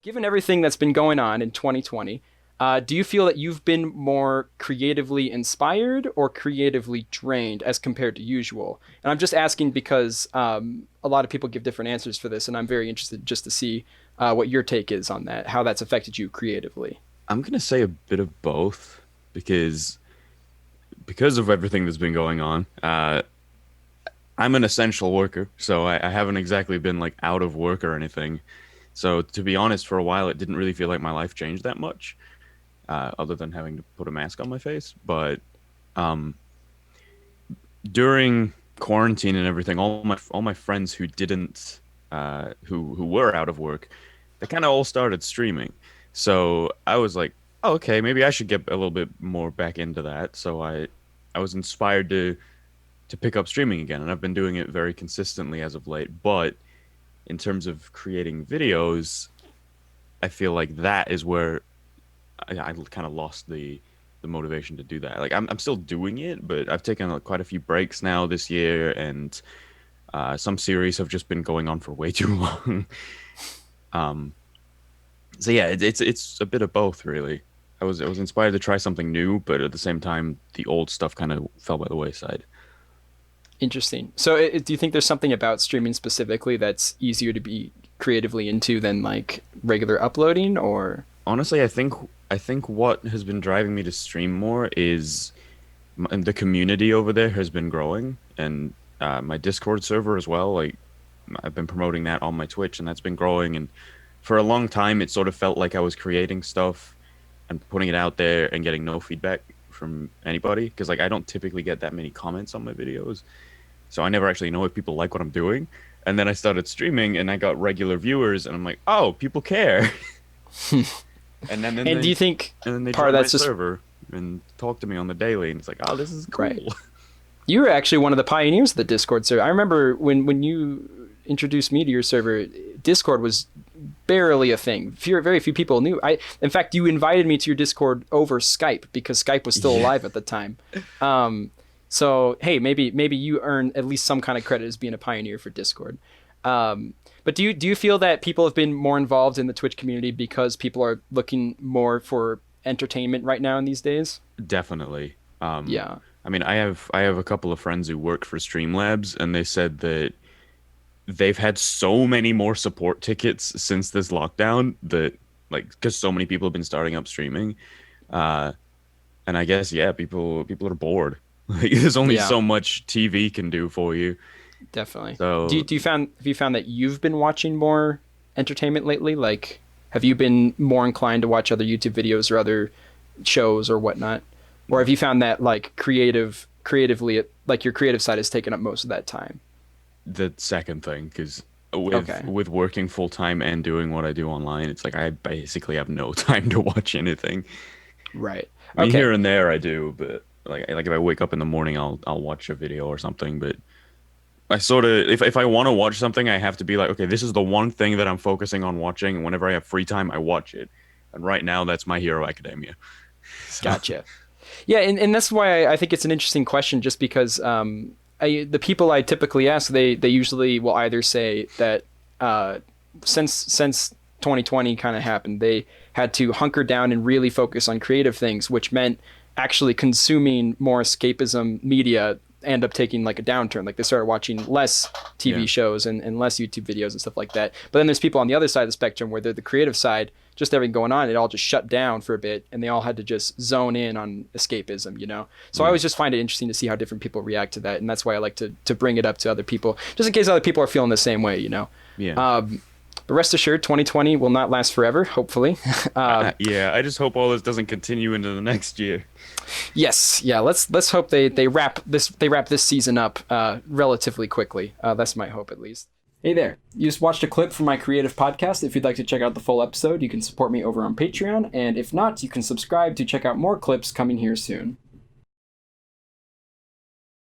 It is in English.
Given everything that's been going on in 2020, do you feel that you've been more creatively inspired or creatively drained as compared to usual? And I'm just asking because a lot of people give different answers for this, and I'm very interested just to see what your take is on that, how that's affected you creatively. I'm gonna say a bit of both because of everything that's been going on. I'm an essential worker, so I haven't exactly been like out of work or anything. So to be honest, for a while, it didn't really feel like my life changed that much, other than having to put a mask on my face. But um, during quarantine and everything, all my friends who didn't who were out of work, they kind of all started streaming. So I was like, oh, okay, maybe I should get a little bit more back into that. So I was inspired to pick up streaming again, and I've been doing it very consistently as of late. But in terms of creating videos, I feel like that is where I kind of lost the motivation to do that. Like I'm still doing it, but I've taken like, quite a few breaks now this year, and some series have just been going on for way too long. Um, so yeah, it's a bit of both really. I was inspired to try something new, but at the same time, the old stuff kind of fell by the wayside. Interesting. So, do you think there's something about streaming specifically that's easier to be creatively into than like regular uploading, or? Honestly, I think what has been driving me to stream more is the community over there has been growing, and my Discord server as well. Like I've been promoting that on my Twitch, and that's been growing. And for a long time, it sort of felt like I was creating stuff and putting it out there and getting no feedback from anybody because like I don't typically get that many comments on my videos, so I never actually know if people like what I'm doing. And then I started streaming, and I got regular viewers, and I'm like, oh, people care. And then, then And do they you think and then they part of join my that's just server and talk to me on the daily, and it's like, oh, this is right? cool. You were actually one of the pioneers of the Discord server. I remember when you introduced me to your server, Discord was barely a thing. Very few people knew. In fact, you invited me to your Discord over Skype because Skype was still Yeah. alive at the time. So hey, maybe you earn at least some kind of credit as being a pioneer for Discord. But do you feel that people have been more involved in the Twitch community because people are looking more for entertainment right now in these days? Definitely. Yeah. I mean, I have a couple of friends who work for Streamlabs, and they said that they've had so many more support tickets since this lockdown that like because so many people have been starting up streaming. Uh, and I guess yeah, people are bored. Like there's only Yeah. so much TV can do for you. Definitely. So Have you found that you've been watching more entertainment lately? Like, have you been more inclined to watch other YouTube videos or other shows or whatnot? Or have you found that like creatively, like your creative side has taken up most of that time? the second thing, because with Okay. with working full time and doing what I do online, it's like I basically have no time to watch anything. Right. I mean, Okay. here and there I do, but like if I wake up in the morning, I'll watch a video or something. But I sort of if I want to watch something, I have to be like, okay, this is the one thing that I'm focusing on watching, and whenever I have free time, I watch it. And right now, that's My Hero Academia. So Gotcha. Yeah, and that's why I think it's an interesting question, just because the people I typically ask, they usually will either say that uh, since 2020 kind of happened, they had to hunker down and really focus on creative things, which meant actually consuming more escapism media end up taking like a downturn. Like they started watching less TV yeah, shows and less YouTube videos and stuff like that. But then there's people on the other side of the spectrum where they're the creative side, just everything going on, it all just shut down for a bit and they all had to just zone in on escapism, you know? So I yeah, always just find it interesting to see how different people react to that. And that's why I like to bring it up to other people, just in case other people are feeling the same way, you know? yeah. But rest assured, 2020 will not last forever, hopefully. Yeah, I just hope all this doesn't continue into the next year. Yes, yeah. Let's hope they wrap this season up relatively quickly. That's my hope, at least. Hey there. You just watched a clip from my creative podcast. If you'd like to check out the full episode, you can support me over on Patreon, and if not, you can subscribe to check out more clips coming here soon.